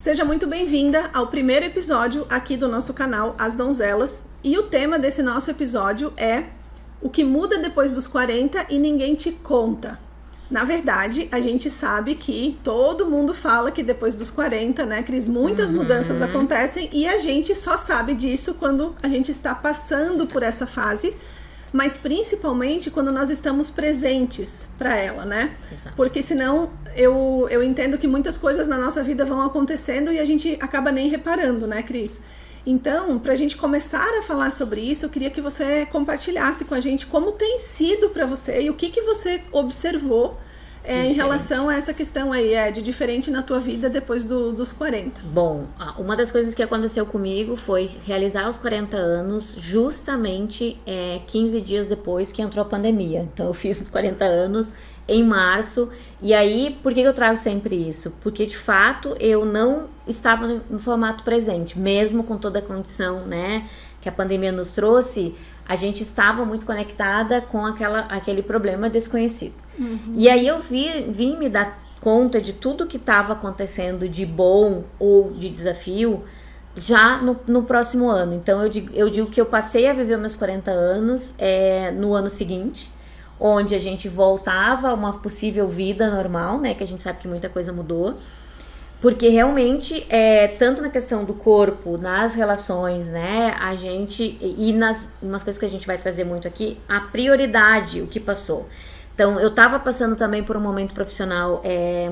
Seja muito bem-vinda ao primeiro episódio aqui do nosso canal As Donzelas. E o tema desse nosso episódio é o que muda depois dos 40 e ninguém te conta. Na verdade, a gente sabe que todo mundo fala que depois dos 40, né, Cris, muitas mudanças acontecem e a gente só sabe disso quando a gente está passando por essa fase, mas principalmente quando nós estamos presentes para ela, né? Exato. Porque senão eu entendo que muitas coisas na nossa vida vão acontecendo e a gente acaba nem reparando, né, Cris? Então, para a gente começar a falar sobre isso, eu queria que você compartilhasse com a gente como tem sido para você e o que você observou em relação a essa questão aí, de diferente na tua vida depois dos 40. Bom, uma das coisas que aconteceu comigo foi realizar os 40 anos justamente 15 dias depois que entrou a pandemia. Então eu fiz os 40 anos em março. E aí, por que eu trago sempre isso? Porque de fato eu não estava no formato presente, mesmo com toda a condição, né, que a pandemia nos trouxe. A gente estava muito conectada com aquele problema desconhecido. E aí eu vim me dar conta de tudo que estava acontecendo de bom ou de desafio já no próximo ano. Então eu digo que eu passei a viver meus 40 anos no ano seguinte, onde a gente voltava a uma possível vida normal, né? Que a gente sabe que muita coisa mudou. Porque realmente, tanto na questão do corpo, nas relações, né, a gente, e umas coisas que a gente vai trazer muito aqui, a prioridade, o que passou. Então, eu tava passando também por um momento profissional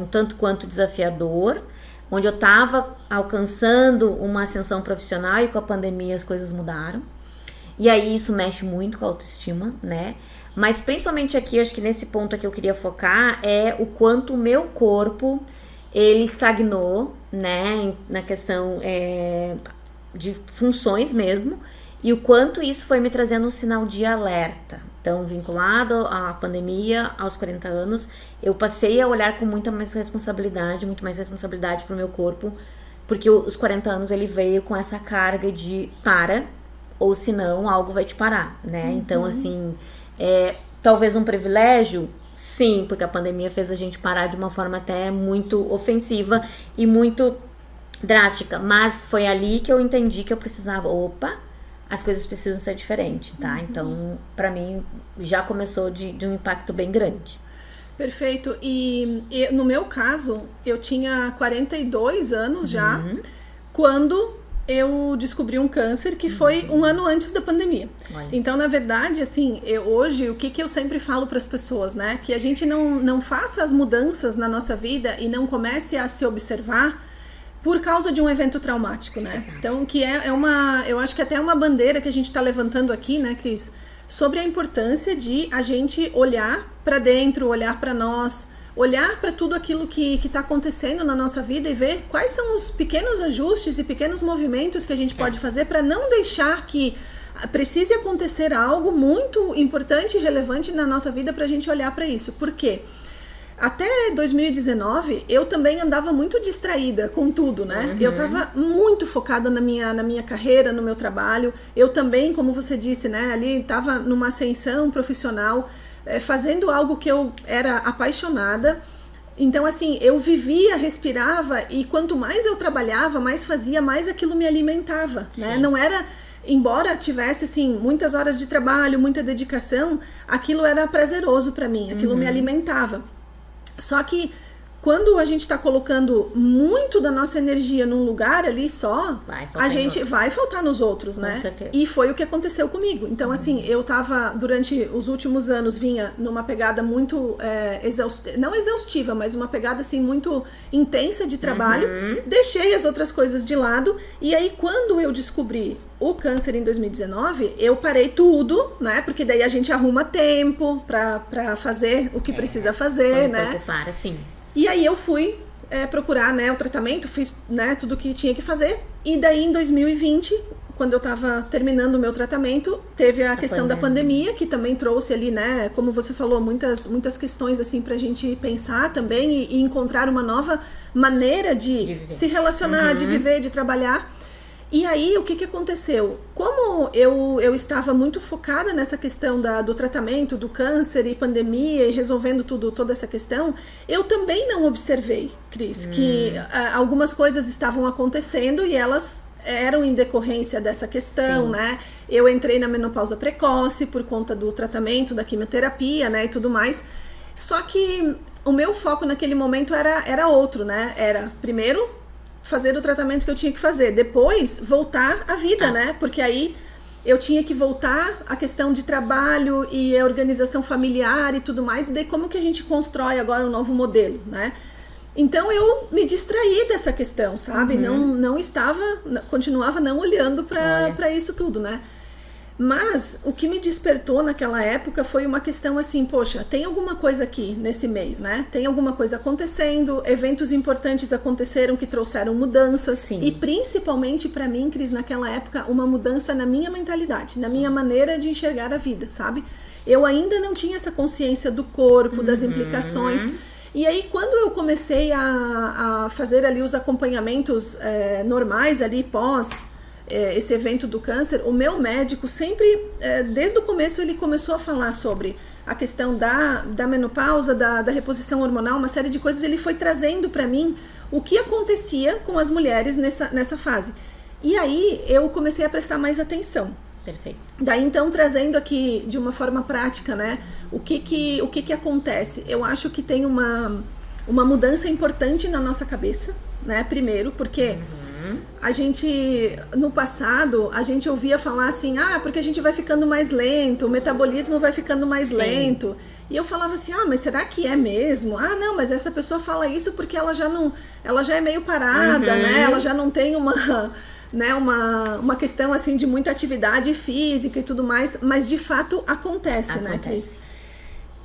um tanto quanto desafiador, onde eu tava alcançando uma ascensão profissional e com a pandemia as coisas mudaram. E aí isso mexe muito com a autoestima, né? Mas principalmente aqui, acho que nesse ponto aqui eu queria focar o quanto o meu corpo ele estagnou, né, na questão de funções mesmo, e o quanto isso foi me trazendo um sinal de alerta. Então, vinculado à pandemia, aos 40 anos, eu passei a olhar com muito mais responsabilidade para o meu corpo, porque os 40 anos ele veio com essa carga de para, ou senão algo vai te parar, né? Então, assim, talvez um privilégio. Sim, porque a pandemia fez a gente parar de uma forma até muito ofensiva e muito drástica. Mas foi ali que eu entendi que eu precisava, as coisas precisam ser diferentes, tá? Então, pra mim, já começou de um impacto bem grande. Perfeito. E no meu caso, eu tinha 42 anos já, quando eu descobri um câncer que foi um ano antes da pandemia. Olha. Então, na verdade, assim, hoje, o que eu sempre falo para as pessoas, né? Que a gente não faça as mudanças na nossa vida e não comece a se observar por causa de um evento traumático, né? Exato. Então, que eu acho que até é uma bandeira que a gente está levantando aqui, né, Cris? Sobre a importância de a gente olhar para dentro, olhar para nós, olhar para tudo aquilo que está acontecendo na nossa vida e ver quais são os pequenos ajustes e pequenos movimentos que a gente pode fazer para não deixar que precise acontecer algo muito importante e relevante na nossa vida para a gente olhar para isso. Por quê? Até 2019, eu também andava muito distraída com tudo, né? Eu estava muito focada na minha carreira, no meu trabalho. Eu também, como você disse, né? Ali estava numa ascensão profissional, fazendo algo que eu era apaixonada. Então, assim, eu vivia, respirava e quanto mais eu trabalhava, mais fazia, mais aquilo me alimentava, né? Não era... Embora tivesse, assim, muitas horas de trabalho, muita dedicação, aquilo era prazeroso para mim, aquilo me alimentava. Só que quando a gente está colocando muito da nossa energia num lugar ali só, a gente vai faltar nos outros, né? Com certeza. E foi o que aconteceu comigo. Então, assim, eu tava, durante os últimos anos, vinha numa pegada muito não exaustiva, mas uma pegada, assim, muito intensa de trabalho. Deixei as outras coisas de lado. E aí, quando eu descobri o câncer em 2019, eu parei tudo, né? Porque daí a gente arruma tempo pra fazer o que precisa fazer, né? Preocupar, sim. E aí eu fui procurar, né, o tratamento, fiz, né, tudo o que tinha que fazer. E daí em 2020, quando eu tava terminando o meu tratamento, teve a questão da pandemia, que também trouxe ali, né, como você falou, muitas questões assim pra gente pensar também e encontrar uma nova maneira de se relacionar, de viver, de trabalhar. E aí, o que aconteceu? Como eu estava muito focada nessa questão do tratamento, do câncer e pandemia e resolvendo toda essa questão, eu também não observei, Cris, que algumas coisas estavam acontecendo e elas eram em decorrência dessa questão, Sim. né? Eu entrei na menopausa precoce por conta do tratamento, da quimioterapia, né, e tudo mais. Só que o meu foco naquele momento era outro, né? Era, primeiro, fazer o tratamento que eu tinha que fazer, depois voltar à vida, né? Porque aí eu tinha que voltar à questão de trabalho e a organização familiar e tudo mais, e daí como que a gente constrói agora um novo modelo, né? Então eu me distraí dessa questão, sabe? Não estava, continuava não olhando para isso tudo, né? Mas o que me despertou naquela época foi uma questão assim, poxa, tem alguma coisa aqui nesse meio, né? Tem alguma coisa acontecendo, eventos importantes aconteceram que trouxeram mudanças. Sim. E principalmente para mim, Cris, naquela época, uma mudança na minha mentalidade, na minha maneira de enxergar a vida, sabe? Eu ainda não tinha essa consciência do corpo, das implicações. E aí, quando eu comecei a fazer ali os acompanhamentos normais ali pós esse evento do câncer, o meu médico sempre, desde o começo, ele começou a falar sobre a questão da menopausa, da reposição hormonal, uma série de coisas. Ele foi trazendo para mim o que acontecia com as mulheres nessa fase. E aí eu comecei a prestar mais atenção. Perfeito. Daí então, trazendo aqui de uma forma prática, né, o que acontece? Eu acho que tem uma mudança importante na nossa cabeça, né, primeiro, porque a gente, no passado, a gente ouvia falar assim, porque a gente vai ficando mais lento, o metabolismo vai ficando mais lento. E eu falava assim, mas será que é mesmo? Não, mas essa pessoa fala isso porque ela já é meio parada, né, ela já não tem uma questão assim de muita atividade física e tudo mais, mas de fato acontece. Né, Cris?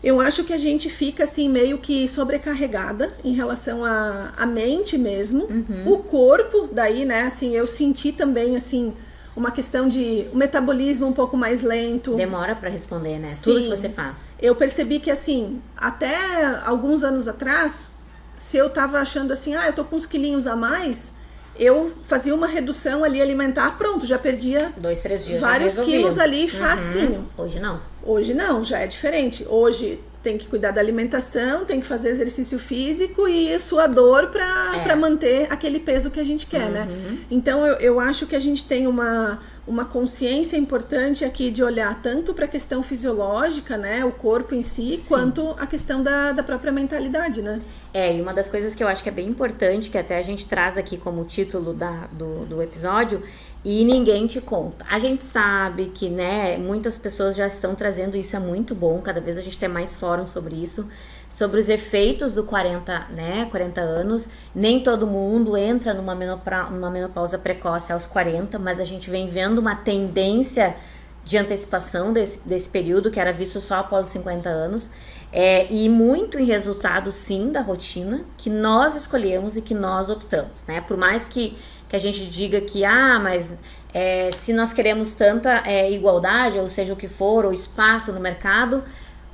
Eu acho que a gente fica assim meio que sobrecarregada em relação à mente mesmo. O corpo, daí, né, assim, eu senti também assim uma questão de o metabolismo um pouco mais lento. Demora pra responder, né? Sim. Tudo que você faz. Eu percebi que assim, até alguns anos atrás, se eu tava achando assim, eu tô com uns quilinhos a mais, eu fazia uma redução ali alimentar, pronto, já perdia 2, 3 dias vários quilos ali facinho. Hoje não. Hoje não, já é diferente. Hoje tem que cuidar da alimentação, tem que fazer exercício físico e suador para manter aquele peso que a gente quer, né? Então eu acho que a gente tem uma consciência importante aqui de olhar tanto para a questão fisiológica, né, o corpo em si, quanto a questão da própria mentalidade, né? E uma das coisas que eu acho que é bem importante, que até a gente traz aqui como título do episódio, e ninguém te conta. A gente sabe que, né, muitas pessoas já estão trazendo isso, é muito bom, cada vez a gente tem mais fórum sobre isso, sobre os efeitos do 40 anos. Nem todo mundo entra numa menopausa precoce aos 40, mas a gente vem vendo uma tendência de antecipação desse período, que era visto só após os 50 anos, e muito em resultado, sim, da rotina que nós escolhemos e que nós optamos, né? Por mais que a gente diga que, mas se nós queremos tanta igualdade, ou seja, o que for, ou espaço no mercado,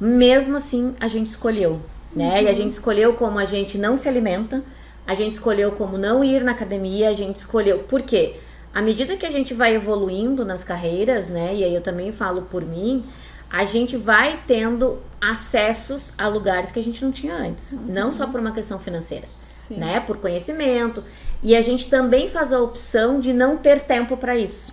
mesmo assim a gente escolheu, né? E a gente escolheu como a gente não se alimenta, a gente escolheu como não ir na academia, a gente escolheu... Por quê? À medida que a gente vai evoluindo nas carreiras, né? E aí eu também falo por mim, a gente vai tendo acessos a lugares que a gente não tinha antes. Não só por uma questão financeira, né? Por conhecimento. E a gente também faz a opção de não ter tempo para isso.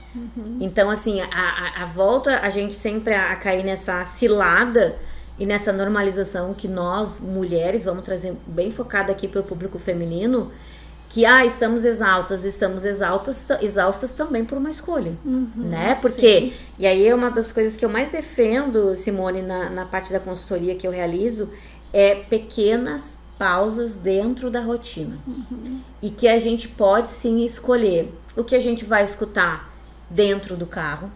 Então, assim, a volta a gente sempre a cair nessa cilada e nessa normalização que nós, mulheres, vamos trazer bem focada aqui para o público feminino, que estamos exaustas também por uma escolha, né? Porque, e aí é uma das coisas que eu mais defendo, Simone, na parte da consultoria que eu realizo, é pequenas pausas dentro da rotina. E que a gente pode sim escolher o que a gente vai escutar dentro do carro,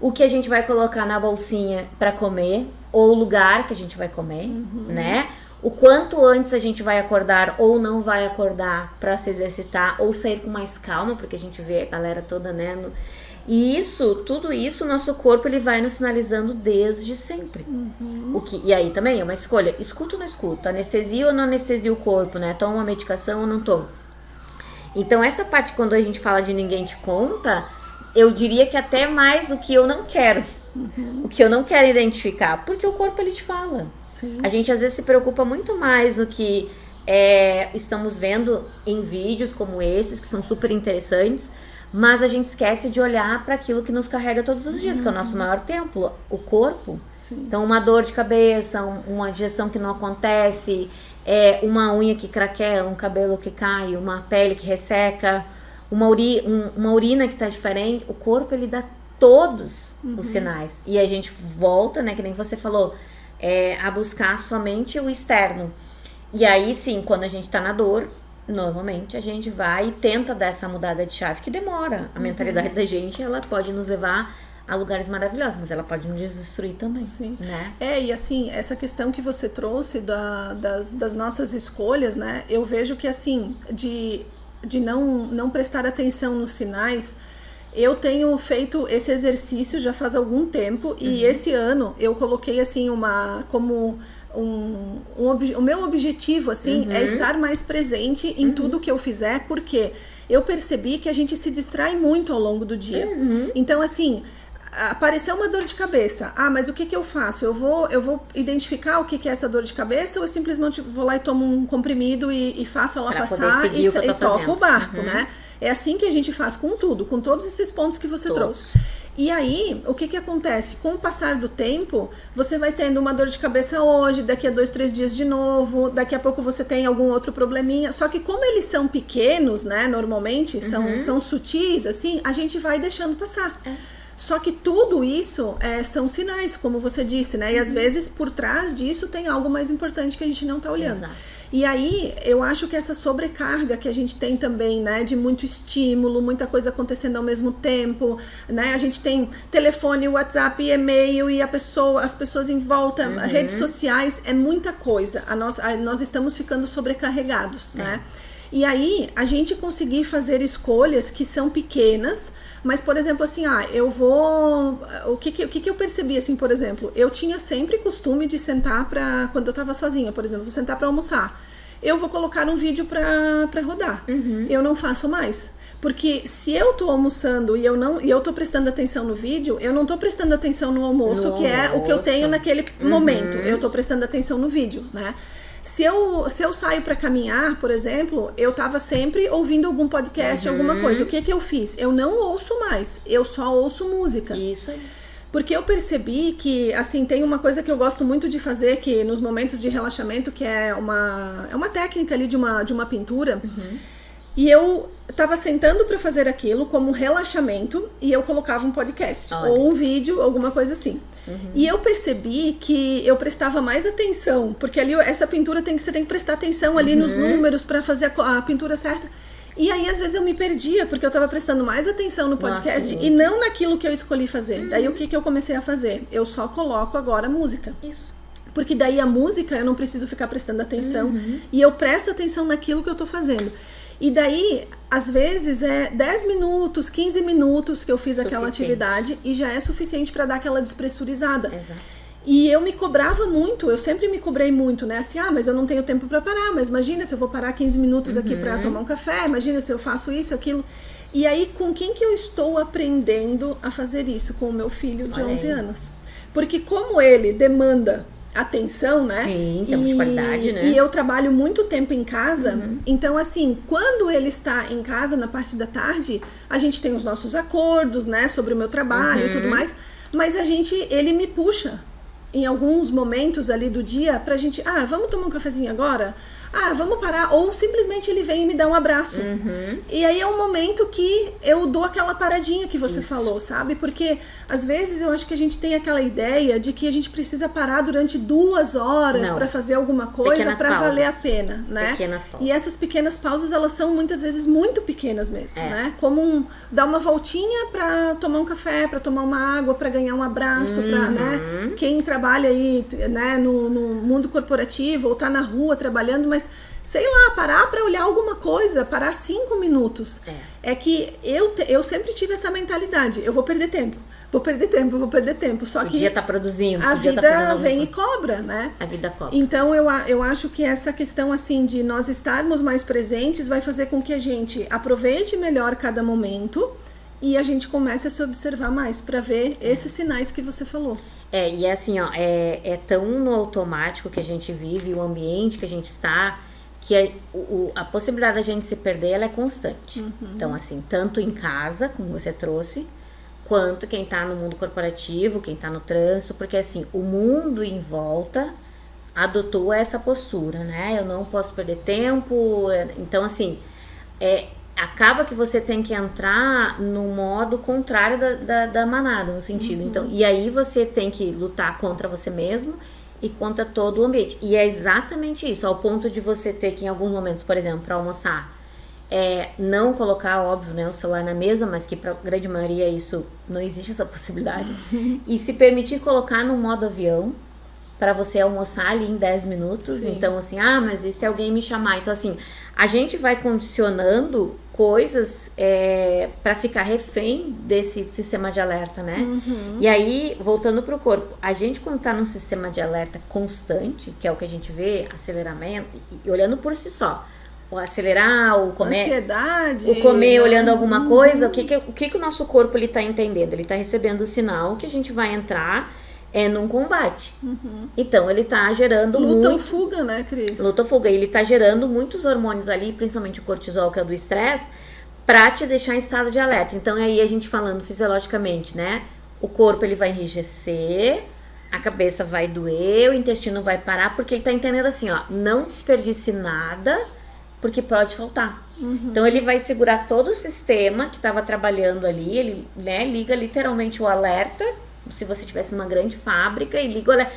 o que a gente vai colocar na bolsinha para comer, ou o lugar que a gente vai comer, né? O quanto antes a gente vai acordar ou não vai acordar para se exercitar, ou sair com mais calma, porque a gente vê a galera toda, né? E tudo isso, nosso corpo ele vai nos sinalizando desde sempre. E aí também é uma escolha, escuto ou não escuto, anestesia ou não anestesia o corpo, né? Tomo uma medicação ou não tomo. Então essa parte, quando a gente fala de ninguém te conta, eu diria que até mais o que eu não quero. O que eu não quero identificar, porque o corpo ele te fala. Sim. A gente às vezes se preocupa muito mais no que estamos vendo em vídeos como esses, que são super interessantes, mas a gente esquece de olhar para aquilo que nos carrega todos os dias, que é o nosso maior templo, o corpo. Sim. Então uma dor de cabeça, uma digestão que não acontece, uma unha que craquela, um cabelo que cai, uma pele que resseca, uma urina que tá diferente. O corpo ele dá todos os sinais. E a gente volta, né, que nem você falou, a buscar somente o externo. E aí sim, quando a gente tá na dor, normalmente a gente vai e tenta dar essa mudada de chave, que demora. A mentalidade da gente, ela pode nos levar a lugares maravilhosos, mas ela pode nos destruir também. Sim. Né? E assim, essa questão que você trouxe das nossas escolhas, né, eu vejo que assim, de não prestar atenção nos sinais. Eu tenho feito esse exercício já faz algum tempo e esse ano eu coloquei assim o meu objetivo assim é estar mais presente em tudo que eu fizer, porque eu percebi que a gente se distrai muito ao longo do dia. Então assim, apareceu uma dor de cabeça. Mas o que eu faço? Eu vou identificar o que é essa dor de cabeça, ou eu simplesmente vou lá e tomo um comprimido e faço ela passar e toco o barco, né? É assim que a gente faz com tudo, com todos esses pontos que você trouxe. E aí, o que acontece? Com o passar do tempo, você vai tendo uma dor de cabeça hoje, daqui a 2, 3 dias de novo, daqui a pouco você tem algum outro probleminha. Só que como eles são pequenos, né, normalmente, são sutis, assim, a gente vai deixando passar. Só que tudo isso são sinais, como você disse, né? E às vezes, por trás disso, tem algo mais importante que a gente não tá olhando. Exato. E aí, eu acho que essa sobrecarga que a gente tem também, né, de muito estímulo, muita coisa acontecendo ao mesmo tempo, né, a gente tem telefone, WhatsApp, e-mail e as pessoas em volta, redes sociais, é muita coisa. Nós estamos ficando sobrecarregados, né? E aí, a gente conseguir fazer escolhas que são pequenas, mas, por exemplo, assim, o que eu percebi, assim, por exemplo, eu tinha sempre costume de sentar quando eu tava sozinha, por exemplo, vou sentar pra almoçar. Eu vou colocar um vídeo pra rodar. Eu não faço mais. Porque se eu tô almoçando e eu tô prestando atenção no vídeo, eu não tô prestando atenção no almoço, que é o que eu tenho naquele momento. Eu tô prestando atenção no vídeo, né? Se eu saio para caminhar, por exemplo, eu tava sempre ouvindo algum podcast, alguma coisa. O que eu fiz? Eu não ouço mais, eu só ouço música. Isso aí. Porque eu percebi que, assim, tem uma coisa que eu gosto muito de fazer, que nos momentos de relaxamento, que é uma técnica ali de uma pintura. E eu tava sentando para fazer aquilo como um relaxamento e eu colocava um podcast ou um vídeo, alguma coisa assim. E eu percebi que eu prestava mais atenção, porque ali essa pintura você tem que prestar atenção ali nos números para fazer a pintura certa. E aí às vezes eu me perdia, porque eu tava prestando mais atenção no podcast e não naquilo que eu escolhi fazer. Daí o que eu comecei a fazer? Eu só coloco agora música. Isso. Porque daí a música eu não preciso ficar prestando atenção e eu presto atenção naquilo que eu tô fazendo. E daí, às vezes, 10 minutos, 15 minutos que eu fiz aquela atividade e já é suficiente para dar aquela despressurizada. Exato. E eu me cobrava muito, eu sempre me cobrei muito, né? Assim, mas eu não tenho tempo para parar, mas imagina se eu vou parar 15 minutos aqui para tomar um café, imagina se eu faço isso, aquilo. E aí, com quem que eu estou aprendendo a fazer isso? Com o meu filho de 11 anos. Porque como ele demanda atenção, né? Sim, tempo de qualidade, né? E eu trabalho muito tempo em casa, então assim, quando ele está em casa na parte da tarde, a gente tem os nossos acordos, né, sobre o meu trabalho e tudo mais, mas ele me puxa em alguns momentos ali do dia pra gente, vamos tomar um cafezinho agora? Vamos parar, ou simplesmente ele vem e me dá um abraço. E aí é um momento que eu dou aquela paradinha que você falou, sabe? Porque às vezes eu acho que a gente tem aquela ideia de que a gente precisa parar durante 2 horas para fazer alguma coisa para valer a pena, né? Pequenas pausas. E essas pequenas pausas, elas são muitas vezes muito pequenas mesmo, né? Como dar uma voltinha para tomar um café, para tomar uma água, para ganhar um abraço, para, né? Quem trabalha aí, né, no mundo corporativo ou tá na rua trabalhando, mas mas sei lá, parar para olhar alguma coisa, parar 5 minutos. É que eu sempre tive essa mentalidade, eu vou perder tempo. Vou perder tempo. Só que podia estar produzindo, a vida vem e cobra, né? A vida cobra. Então eu acho que essa questão assim de nós estarmos mais presentes vai fazer com que a gente aproveite melhor cada momento e a gente comece a se observar mais para ver esses sinais que você falou. E assim, ó, é tão no automático que a gente vive, o ambiente que a gente está, que a possibilidade da gente se perder, ela é constante. Então, assim, tanto em casa, como você trouxe, quanto quem tá no mundo corporativo, quem tá no trânsito, porque assim, o mundo em volta adotou essa postura, né? Eu não posso perder tempo, então assim, acaba que você tem que entrar no modo contrário da manada, no sentido, então, e aí você tem que lutar contra você mesmo e contra todo o ambiente, e é exatamente isso, ao ponto de você ter que em alguns momentos, por exemplo, para almoçar, não colocar, óbvio, né, o celular na mesa, mas que pra grande maioria isso não existe essa possibilidade, e se permitir colocar no modo avião para você almoçar ali em 10 minutos. Sim. Então assim, mas e se alguém me chamar? Então assim, a gente vai condicionando coisas para ficar refém desse sistema de alerta, né? E aí, voltando pro corpo, a gente quando tá num sistema de alerta constante, que é o que a gente vê, aceleramento, e olhando por si só, o acelerar, o comer, ansiedade, o comer olhando alguma coisa, o que o nosso corpo ele tá entendendo? Ele tá recebendo o sinal que a gente vai entrar num combate. Então ele tá gerando luta ou fuga, né, Cris? Luta ou fuga, ele tá gerando muitos hormônios ali, principalmente o cortisol, que é o do estresse, pra te deixar em estado de alerta. Então aí a gente falando fisiologicamente, né, o corpo ele vai enrijecer, a cabeça vai doer, o intestino vai parar, porque ele tá entendendo assim, ó, não desperdice nada, porque pode faltar. Então ele vai segurar todo o sistema que estava trabalhando ali, ele, né, liga literalmente o alerta, se você estivesse numa grande fábrica, e liga o alerta.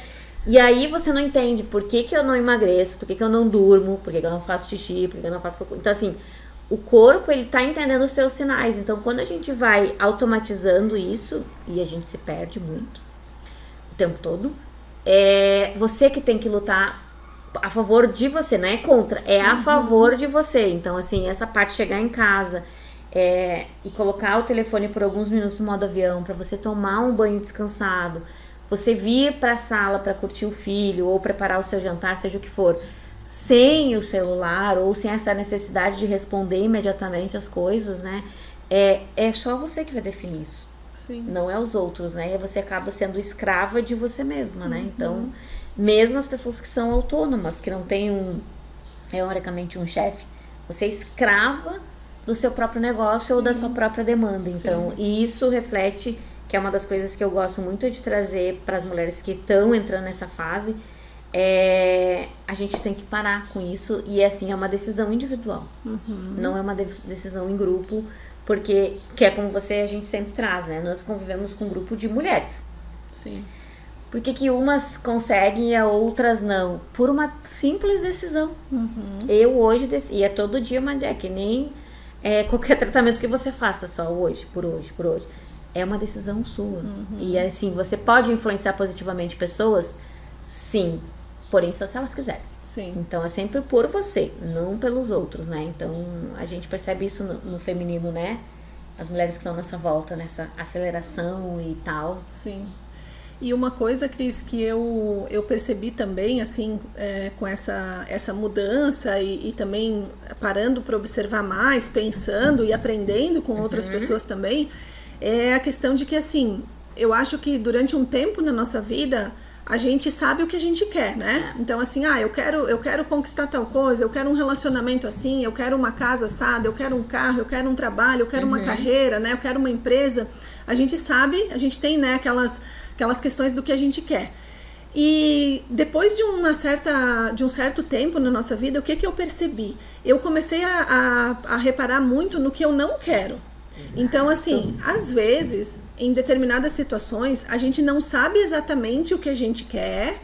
E aí você não entende por que eu não emagreço, por que eu não durmo, por que eu não faço xixi, por que eu não faço cocô. Então assim, o corpo ele tá entendendo os seus sinais. Então quando a gente vai automatizando isso, e a gente se perde muito o tempo todo, você que tem que lutar a favor de você, não é contra, a favor de você. Então assim, essa parte de chegar em casa e colocar o telefone por alguns minutos no modo avião, para você tomar um banho descansado, você vir para a sala para curtir o filho ou preparar o seu jantar, seja o que for, sem o celular ou sem essa necessidade de responder imediatamente as coisas, né? É só você que vai definir isso. Sim. Não é os outros, né? E você acaba sendo escrava de você mesma, né? Então, mesmo as pessoas que são autônomas, que não tem teoricamente um chefe, você é escrava do seu próprio negócio. Sim. Ou da sua própria demanda. Então, e isso reflete, que é uma das coisas que eu gosto muito de trazer para as mulheres que estão entrando nessa fase, a gente tem que parar com isso, e assim, é uma decisão individual, não é uma decisão em grupo, porque, que é como a gente sempre traz, né? Nós convivemos com um grupo de mulheres. Sim. Por que umas conseguem e as outras não? Por uma simples decisão. Eu hoje e é todo dia, mas que nem qualquer tratamento que você faça só hoje, por hoje. É uma decisão sua. E assim, você pode influenciar positivamente pessoas? Sim. Porém, só se elas quiserem. Sim. Então, é sempre por você, não pelos outros, né? Então, a gente percebe isso no feminino, né? As mulheres que estão nessa volta, nessa aceleração e tal. Sim. E uma coisa, Cris, que eu percebi também, assim, com essa mudança e também parando para observar mais, pensando e aprendendo com outras pessoas também, é a questão de que, assim, eu acho que durante um tempo na nossa vida, a gente sabe o que a gente quer, né? Então, assim, eu quero conquistar tal coisa, eu quero um relacionamento assim, eu quero uma casa assada, eu quero um carro, eu quero um trabalho, eu quero uma carreira, né? Eu quero uma empresa. A gente sabe, a gente tem, né, aquelas questões do que a gente quer. E depois de um certo tempo na nossa vida, o que eu percebi? Eu comecei a reparar muito no que eu não quero. Então, assim, às vezes, em determinadas situações, a gente não sabe exatamente o que a gente quer,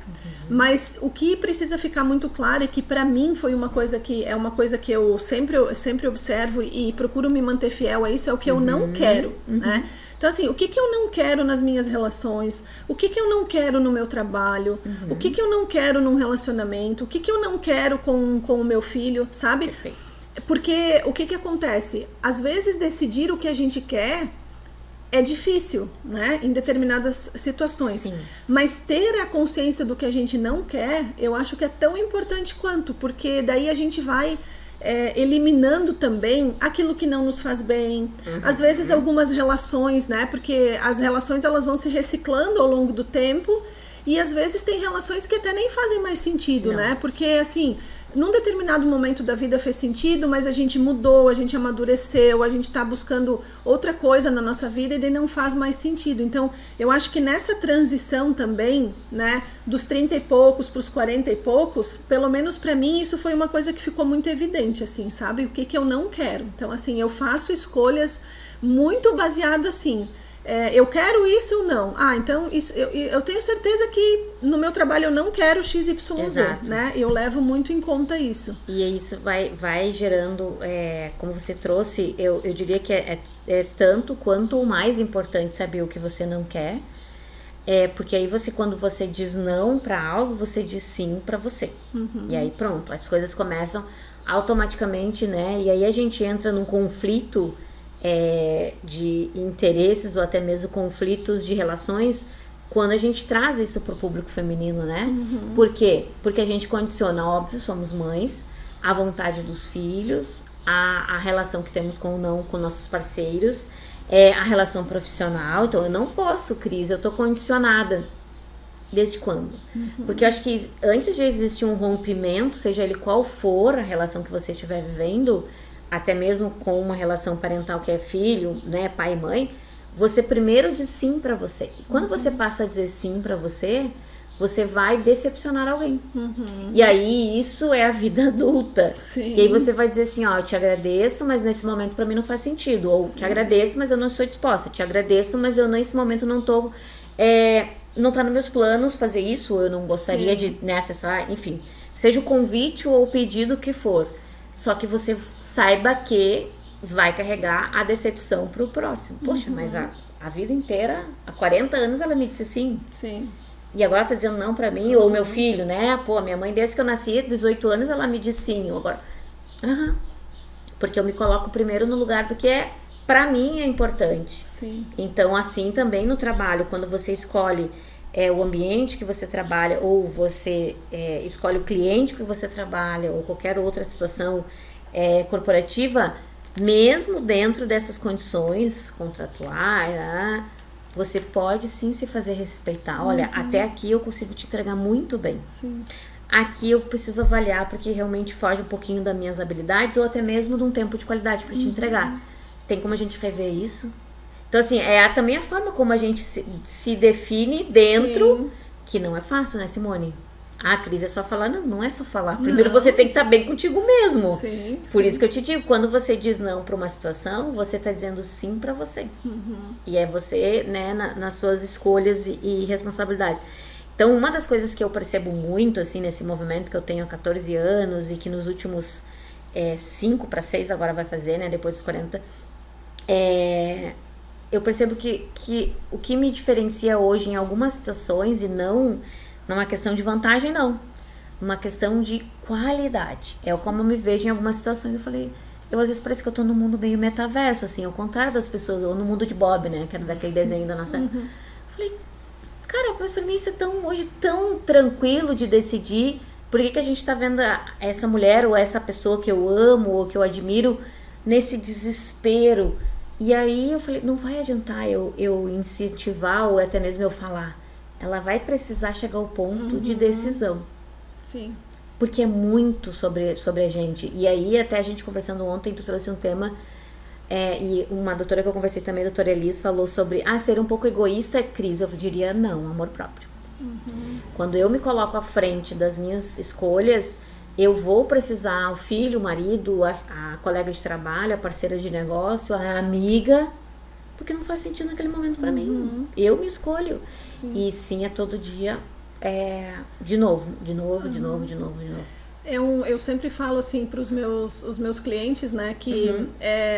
mas o que precisa ficar muito claro é que, para mim, foi uma coisa que eu sempre observo e procuro me manter fiel a isso, é o que eu não quero, né? Então, assim, o que eu não quero nas minhas relações? O que eu não quero no meu trabalho? O que eu não quero num relacionamento? O que eu não quero com o meu filho, sabe? Perfeito. Porque o que acontece? Às vezes, decidir o que a gente quer é difícil, né? Em determinadas situações. Sim. Mas ter a consciência do que a gente não quer, eu acho que é tão importante quanto. Porque daí a gente vai... eliminando também aquilo que não nos faz bem. Às vezes algumas relações, né? Porque as relações elas vão se reciclando ao longo do tempo e às vezes tem relações que até nem fazem mais sentido, né? Porque assim, num determinado momento da vida fez sentido, mas a gente mudou, a gente amadureceu, a gente tá buscando outra coisa na nossa vida e daí não faz mais sentido. Então, eu acho que nessa transição também, né, dos 30 e poucos pros 40 e poucos, pelo menos pra mim, isso foi uma coisa que ficou muito evidente, assim, sabe? O que eu não quero. Então, assim, eu faço escolhas muito baseado assim... eu quero isso ou não? Então isso, eu tenho certeza que no meu trabalho eu não quero XYZ, Exato. né? Eu levo muito em conta isso. E isso vai gerando, como você trouxe, eu diria que é tanto quanto o mais importante saber o que você não quer. Porque aí quando você diz não para algo, você diz sim para você. E aí pronto, as coisas começam automaticamente, né? E aí a gente entra num conflito de interesses ou até mesmo conflitos de relações quando a gente traz isso pro público feminino, né? Por quê? Porque a gente condiciona, óbvio, somos mães, a vontade dos filhos, a relação que temos com nossos parceiros, a relação profissional. Então eu não posso, Cris, eu tô condicionada. Desde quando? Porque eu acho que antes de existir um rompimento, seja ele qual for a relação que você estiver vivendo, até mesmo com uma relação parental que é filho, né, pai e mãe, você primeiro diz sim pra você. E quando você passa a dizer sim pra você, você vai decepcionar alguém. E aí isso é a vida adulta. Sim. E aí você vai dizer assim, ó, eu te agradeço, mas nesse momento pra mim não faz sentido. Ou te agradeço, mas eu não estou disposta. Te agradeço, mas eu nesse momento não tô... não tá nos meus planos fazer isso, eu não gostaria de acessar, enfim. Seja o convite ou o pedido que for. Só que você saiba que vai carregar a decepção pro próximo. Poxa, mas a vida inteira, há 40 anos ela me disse sim. Sim. E agora tá dizendo não pra mim, ou meu filho, né? Pô, minha mãe desde que eu nasci, 18 anos, ela me disse sim. Agora, porque eu me coloco primeiro no lugar do que pra mim é importante. Sim. Então, assim também no trabalho, quando você escolhe o ambiente que você trabalha, ou você escolhe o cliente que você trabalha, ou qualquer outra situação corporativa, mesmo dentro dessas condições contratuais, né, você pode sim se fazer respeitar. Olha, até aqui eu consigo te entregar muito bem. Sim. Aqui eu preciso avaliar porque realmente foge um pouquinho das minhas habilidades, ou até mesmo de um tempo de qualidade para te entregar. Tem como a gente rever isso? Então, assim, também a forma como a gente se define dentro, que não é fácil, né, Simone? Cris, é só falar? Não, não é só falar. Primeiro você tem que estar bem contigo mesmo. Sim, Por isso que eu te digo, quando você diz não para uma situação, você está dizendo sim para você. E é você, né, nas suas escolhas e responsabilidade. Então, uma das coisas que eu percebo muito, assim, nesse movimento que eu tenho há 14 anos e que nos últimos 5 para 6 agora vai fazer, né, depois dos 40, eu percebo que o que me diferencia hoje em algumas situações, e não uma questão de vantagem, não, uma questão de qualidade, como eu me vejo em algumas situações. Eu às vezes parece que eu tô no mundo meio metaverso, assim, ao contrário das pessoas, ou no mundo de Bob, né, que era daquele desenho da nossa... Falei, cara, mas pra mim isso é hoje tão tranquilo de decidir. Por que a gente tá vendo essa mulher ou essa pessoa que eu amo ou que eu admiro nesse desespero? E aí eu falei, não vai adiantar eu incentivar ou até mesmo eu falar. Ela vai precisar chegar ao ponto de decisão. Sim. Porque é muito sobre a gente. E aí, até a gente conversando ontem, tu trouxe um tema, e uma doutora que eu conversei também, a doutora Elis, falou sobre ser um pouco egoísta, Cris. Eu diria não, amor próprio. Quando eu me coloco à frente das minhas escolhas, eu vou precisar, o filho, o marido, a colega de trabalho, a parceira de negócio, a amiga, porque não faz sentido naquele momento para mim. Eu me escolho. Sim. E sim, é todo dia, de novo. Eu sempre falo assim para os meus clientes, né, que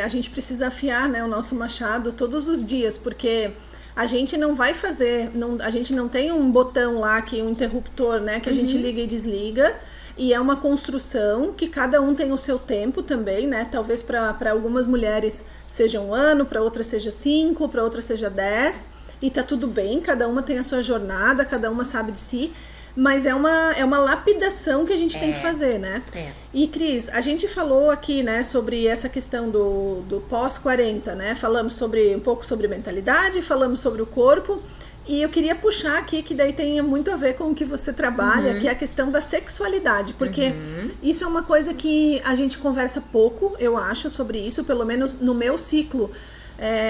a gente precisa afiar, né, o nosso machado todos os dias, porque a gente não vai fazer, a gente não tem um botão lá, um interruptor, né, que a gente liga e desliga, e é uma construção que cada um tem o seu tempo também, né, talvez para algumas mulheres seja 1 ano, para outras seja 5, para outras seja 10, e tá tudo bem, cada uma tem a sua jornada, cada uma sabe de si, mas é uma lapidação que a gente tem que fazer, né? E Cris, a gente falou aqui, né, sobre essa questão do pós-40, né? Falamos um pouco sobre mentalidade, falamos sobre o corpo, e eu queria puxar aqui, que daí tem muito a ver com o que você trabalha, que é a questão da sexualidade, porque isso é uma coisa que a gente conversa pouco, eu acho, sobre isso, pelo menos no meu ciclo,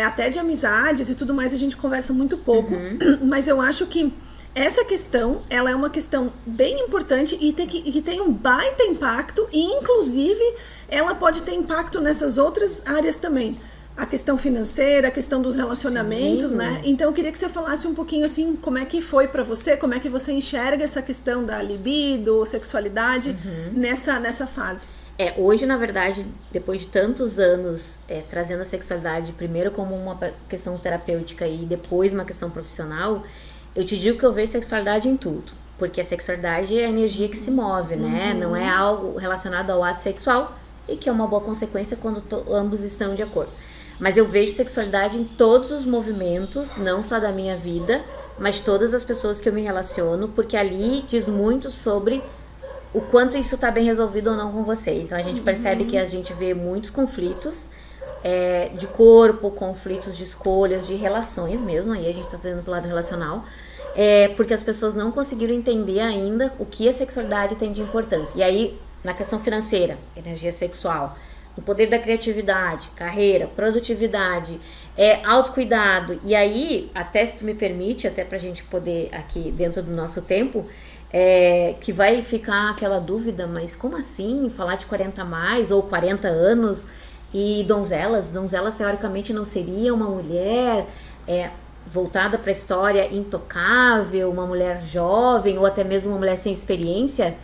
até de amizades e tudo mais, a gente conversa muito pouco, mas eu acho que essa questão, ela é uma questão bem importante e que tem um baita impacto, e inclusive ela pode ter impacto nessas outras áreas também. A questão financeira, a questão dos relacionamentos, né? Então eu queria que você falasse um pouquinho assim, como é que foi pra você, como é que você enxerga essa questão da libido, sexualidade nessa fase. Hoje, na verdade, depois de tantos anos trazendo a sexualidade primeiro como uma questão terapêutica e depois uma questão profissional, eu te digo que eu vejo sexualidade em tudo, porque a sexualidade é a energia que se move, né? Não é algo relacionado ao ato sexual, e que é uma boa consequência quando ambos estão de acordo. Mas eu vejo sexualidade em todos os movimentos, não só da minha vida, mas todas as pessoas que eu me relaciono, porque ali diz muito sobre o quanto isso está bem resolvido ou não com você. Então a gente percebe que a gente vê muitos conflitos de corpo, conflitos de escolhas, de relações mesmo, aí a gente está trazendo pro lado relacional, porque as pessoas não conseguiram entender ainda o que a sexualidade tem de importância. E aí, na questão financeira, energia sexual, no poder da criatividade, carreira, produtividade, autocuidado, e aí, até se tu me permite, até pra gente poder aqui dentro do nosso tempo, que vai ficar aquela dúvida, mas como assim falar de 40 a mais ou 40 anos e donzelas teoricamente não seria uma mulher voltada para a história intocável, uma mulher jovem ou até mesmo uma mulher sem experiência?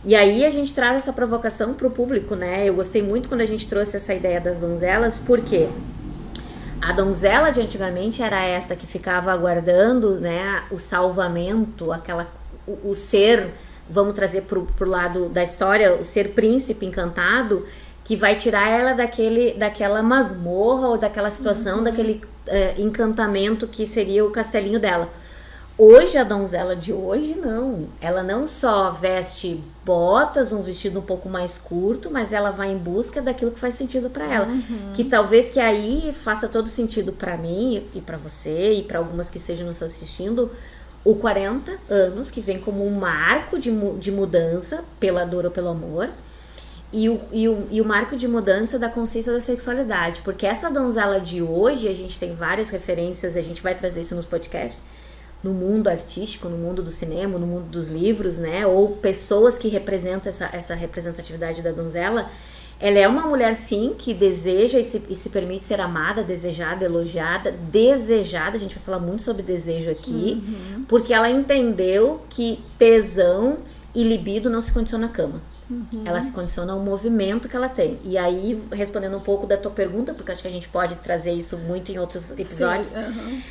E aí a gente traz essa provocação para o público, né? Eu gostei muito quando a gente trouxe essa ideia das donzelas, porque a donzela de antigamente era essa que ficava aguardando, né, o salvamento, o ser, vamos trazer pro lado da história, o ser príncipe encantado, que vai tirar ela daquela masmorra ou daquela situação, daquele encantamento que seria o castelinho dela. Hoje, a donzela de hoje, não. Ela não só veste botas, um vestido um pouco mais curto, mas ela vai em busca daquilo que faz sentido para ela. Que talvez que aí faça todo sentido para mim e para você e para algumas que estejam nos assistindo, o 40 anos, que vem como um marco de mudança, pela dor ou pelo amor, e o marco de mudança da consciência da sexualidade. Porque essa donzela de hoje, a gente tem várias referências, a gente vai trazer isso nos podcasts, no mundo artístico, no mundo do cinema, no mundo dos livros, né? Ou pessoas que representam essa representatividade da donzela. Ela é uma mulher, sim, que deseja e se permite ser amada, desejada, elogiada, desejada. A gente vai falar muito sobre desejo aqui, porque ela entendeu que tesão e libido não se condiciona à cama. Ela se condiciona ao movimento que ela tem. E aí, respondendo um pouco da tua pergunta, porque acho que a gente pode trazer isso muito em outros episódios. Sim,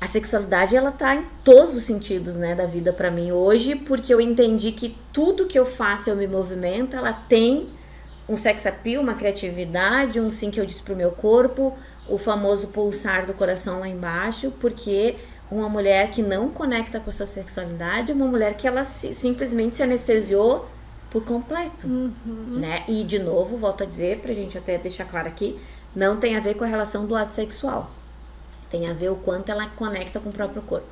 a sexualidade, ela tá em todos os sentidos, né, da vida pra mim hoje, porque eu entendi que tudo que eu faço, eu me movimento, ela tem um sex appeal, uma criatividade, um sim que eu disse pro meu corpo, o famoso pulsar do coração lá embaixo, porque uma mulher que não conecta com a sua sexualidade é uma mulher que ela simplesmente se anestesiou por completo, né? E, de novo, volto a dizer, pra gente até deixar claro aqui, não tem a ver com a relação do ato sexual. Tem a ver o quanto ela conecta com o próprio corpo.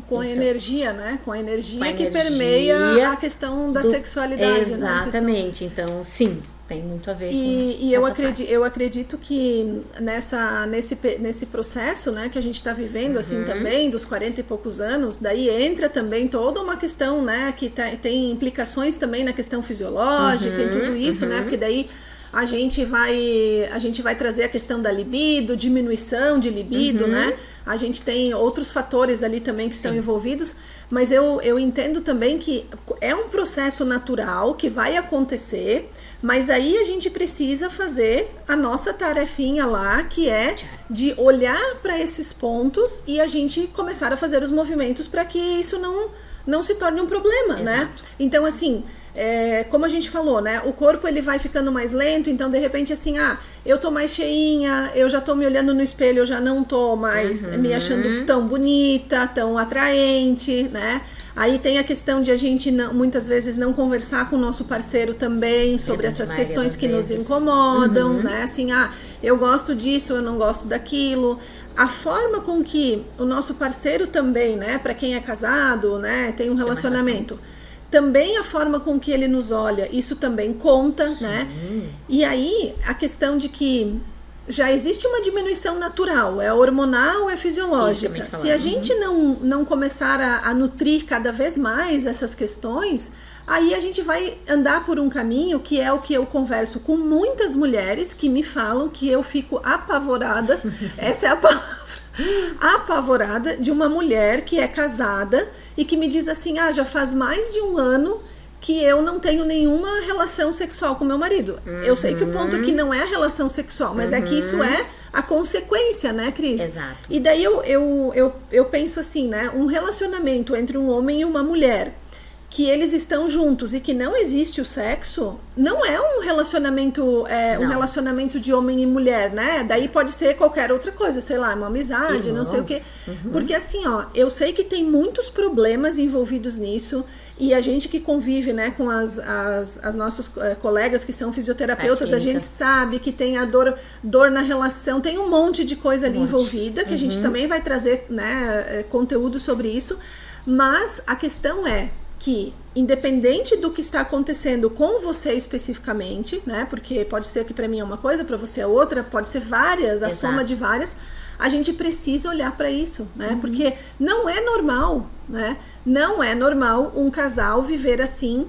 Com a energia, né? Com a energia que permeia a questão da sexualidade. Exatamente. Né? Então, sim, tem muito a ver e eu acredito que nesse processo, né, que a gente está vivendo assim também, dos 40 e poucos anos, daí entra também toda uma questão, né, que tem implicações também na questão fisiológica e tudo isso, né, porque daí a gente vai trazer a questão da libido, diminuição de libido, né? A gente tem outros fatores ali também que estão envolvidos, mas eu entendo também que é um processo natural que vai acontecer, mas aí a gente precisa fazer a nossa tarefinha lá, que é de olhar para esses pontos e a gente começar a fazer os movimentos para que isso não se torne um problema, né? Então, assim, como a gente falou, né? O corpo ele vai ficando mais lento, então de repente assim, eu tô mais cheinha, eu já tô me olhando no espelho, eu já não tô mais me achando tão bonita, tão atraente, né? Aí tem a questão de a gente muitas vezes não conversar com o nosso parceiro também sobre essas questões que nos incomodam, né? Assim, eu gosto disso, eu não gosto daquilo. A forma com que o nosso parceiro também, né? Para quem é casado, né? Tem um relacionamento. Também a forma com que ele nos olha, isso também conta, né? E aí, a questão de que já existe uma diminuição natural, é hormonal, é fisiológica. Se a gente não começar a nutrir cada vez mais essas questões, aí a gente vai andar por um caminho que é o que eu converso com muitas mulheres que me falam que eu fico apavorada, essa é a palavra, apavorada de uma mulher que é casada e que me diz assim, já faz mais de um ano que eu não tenho nenhuma relação sexual com meu marido. Eu sei que o ponto aqui não é a relação sexual, mas é que isso é a consequência, né, Cris? Exato. E daí eu penso assim, né, um relacionamento entre um homem e uma mulher que eles estão juntos e que não existe o sexo, não é um relacionamento um relacionamento de homem e mulher, né? Daí pode ser qualquer outra coisa, sei lá, uma amizade, não sei o quê. Porque assim, eu sei que tem muitos problemas envolvidos nisso e a gente que convive, né, com as nossas colegas que são fisioterapeutas, a gente sabe que tem a dor na relação, tem um monte de coisa ali envolvida, que a gente também vai trazer, né, conteúdo sobre isso, mas a questão é que, independente do que está acontecendo com você especificamente, né, porque pode ser que para mim é uma coisa, para você é outra, pode ser várias, a soma de várias, a gente precisa olhar para isso, né, porque não é normal, né, não é normal um casal viver assim,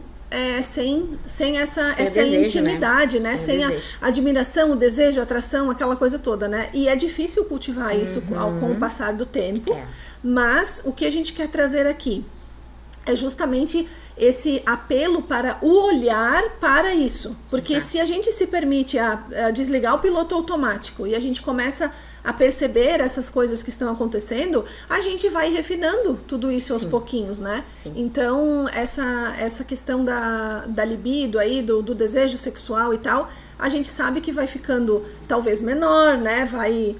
sem essa desejo, intimidade, né? Sem a admiração, o desejo, a atração, aquela coisa toda, né? E é difícil cultivar isso com o passar do tempo, mas o que a gente quer trazer aqui é justamente esse apelo para o olhar para isso. Porque se a gente se permite a desligar o piloto automático e a gente começa a perceber essas coisas que estão acontecendo, a gente vai refinando tudo isso aos pouquinhos, né? Então, essa questão da libido aí, do desejo sexual e tal, a gente sabe que vai ficando talvez menor, né?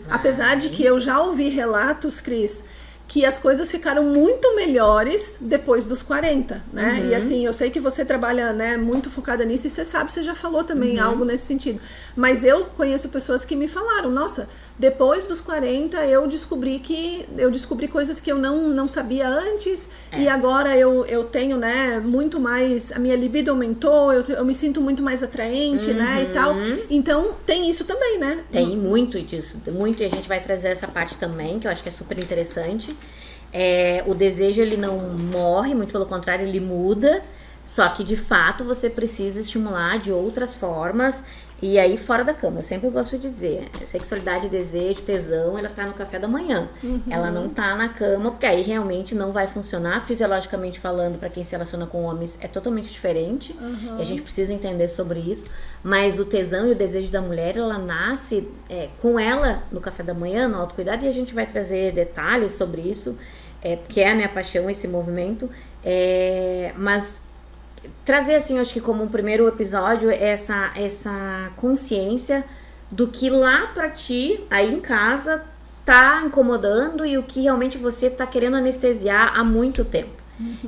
Apesar de que eu já ouvi relatos, Cris, que as coisas ficaram muito melhores depois dos 40, né? E assim, eu sei que você trabalha, né, muito focada nisso e você sabe, você já falou também algo nesse sentido. Mas eu conheço pessoas que me falaram, nossa, depois dos 40 eu descobri coisas que eu não sabia antes e agora eu tenho, né, muito mais, a minha libido aumentou, eu me sinto muito mais atraente, né, e tal. Então, tem isso também, né? Tem muito disso, muito, e a gente vai trazer essa parte também, que eu acho que é super interessante. O desejo, ele não morre, muito pelo contrário, ele muda, só que de fato você precisa estimular de outras formas, e aí fora da cama. Eu sempre gosto de dizer, sexualidade, desejo, tesão, ela tá no café da manhã, ela não tá na cama, porque aí realmente não vai funcionar. Fisiologicamente falando, para quem se relaciona com homens, é totalmente diferente, e a gente precisa entender sobre isso. Mas o tesão e o desejo da mulher, ela nasce com ela no café da manhã, no autocuidado, e a gente vai trazer detalhes sobre isso, porque é a minha paixão esse movimento, mas trazer assim, eu acho que como um primeiro episódio, essa consciência do que lá pra ti, aí em casa, tá incomodando e o que realmente você tá querendo anestesiar há muito tempo.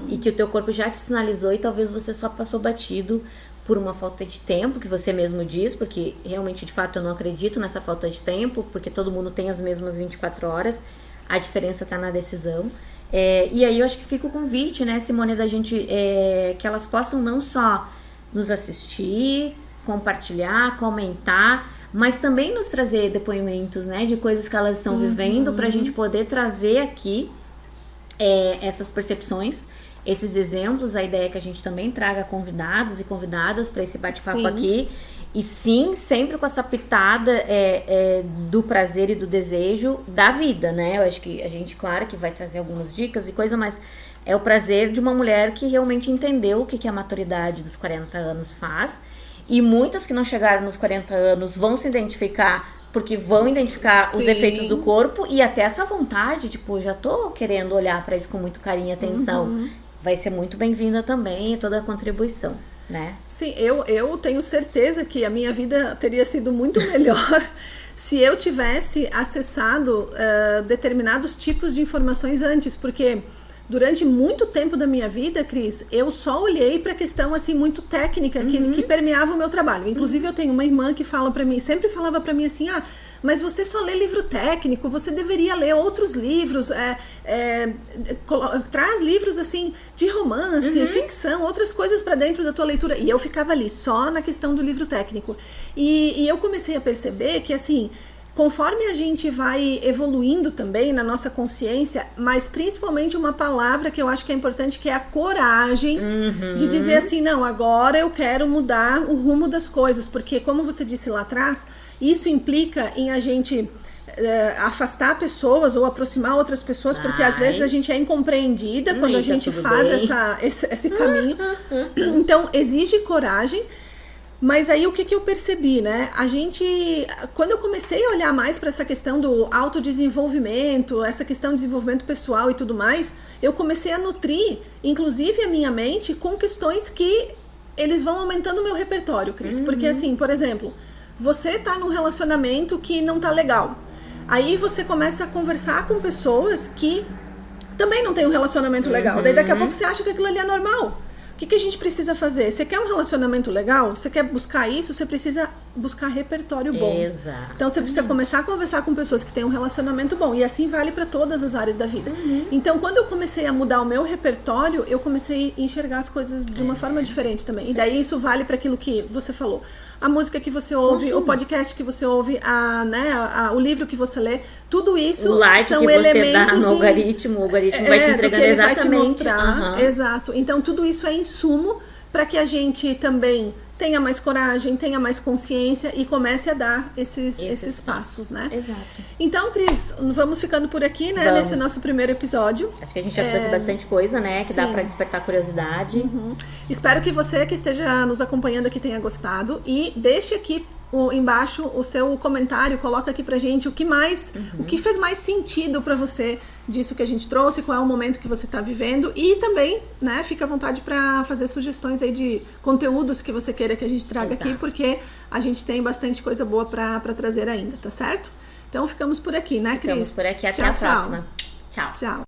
E que o teu corpo já te sinalizou e talvez você só passou batido por uma falta de tempo, que você mesmo diz, porque realmente, de fato, eu não acredito nessa falta de tempo, porque todo mundo tem as mesmas 24 horas, a diferença tá na decisão. E aí eu acho que fica o convite, né, Simone, da gente, que elas possam não só nos assistir, compartilhar, comentar, mas também nos trazer depoimentos, né, de coisas que elas estão vivendo, pra gente poder trazer aqui essas percepções, esses exemplos. A ideia é que a gente também traga convidados e convidadas para esse bate-papo aqui. E sim, sempre com essa pitada do prazer e do desejo da vida, né? Eu acho que a gente, claro, que vai trazer algumas dicas e coisa, mas é o prazer de uma mulher que realmente entendeu o que a maturidade dos 40 anos faz. E muitas que não chegaram nos 40 anos vão se identificar, porque vão identificar os efeitos do corpo e até essa vontade, tipo, já tô querendo olhar para isso com muito carinho e atenção. Vai ser muito bem-vinda também toda a contribuição, né? Sim, eu tenho certeza que a minha vida teria sido muito melhor se eu tivesse acessado determinados tipos de informações antes, porque durante muito tempo da minha vida, Cris, eu só olhei para a questão assim muito técnica que permeava o meu trabalho. Inclusive eu tenho uma irmã que fala para mim, sempre falava para mim assim, mas você só lê livro técnico, você deveria ler outros livros, traz livros assim de romance, ficção, outras coisas para dentro da tua leitura. E eu ficava ali só na questão do livro técnico. E eu comecei a perceber que assim, conforme a gente vai evoluindo também na nossa consciência, mas principalmente uma palavra que eu acho que é importante, que é a coragem de dizer assim, não, agora eu quero mudar o rumo das coisas, porque como você disse lá atrás, isso implica em a gente afastar pessoas ou aproximar outras pessoas, porque às vezes a gente é incompreendida quando a gente faz esse caminho. Então exige coragem. Mas aí o que eu percebi, né? Quando eu comecei a olhar mais para essa questão do autodesenvolvimento, essa questão de desenvolvimento pessoal e tudo mais, eu comecei a nutrir, inclusive a minha mente, com questões que eles vão aumentando o meu repertório, Cris. Porque assim, por exemplo, você tá num relacionamento que não tá legal. Aí você começa a conversar com pessoas que também não têm um relacionamento legal. Daí daqui a pouco você acha que aquilo ali é normal. O que a gente precisa fazer? Você quer um relacionamento legal? Você quer buscar isso? Você precisa buscar repertório bom. Exato. Então você precisa começar a conversar com pessoas que têm um relacionamento bom. E assim vale para todas as áreas da vida. Então quando eu comecei a mudar o meu repertório, eu comecei a enxergar as coisas de uma forma diferente também. E daí isso vale para aquilo que você falou. A música que você ouve, o podcast que você ouve, o livro que você lê, tudo isso o like são que elementos você dá no algoritmo, o algoritmo vai te entregando ele exatamente. vai te mostrar, exato. Então tudo isso é insumo para que a gente também tenha mais coragem, tenha mais consciência e comece a dar esses passos, né? Exato. Então, Cris, vamos ficando por aqui, né? Nesse nosso primeiro episódio. Acho que a gente já trouxe bastante coisa, né? Que dá para despertar curiosidade. Espero que você que esteja nos acompanhando aqui tenha gostado e deixe aqui embaixo o seu comentário, coloca aqui pra gente o que fez mais sentido pra você disso que a gente trouxe, qual é o momento que você tá vivendo e também, né, fica à vontade pra fazer sugestões aí de conteúdos que você queira que a gente traga aqui, porque a gente tem bastante coisa boa pra trazer ainda, tá certo? Então ficamos por aqui, né, Cris? Ficamos por aqui, até a próxima. Tchau. Tchau.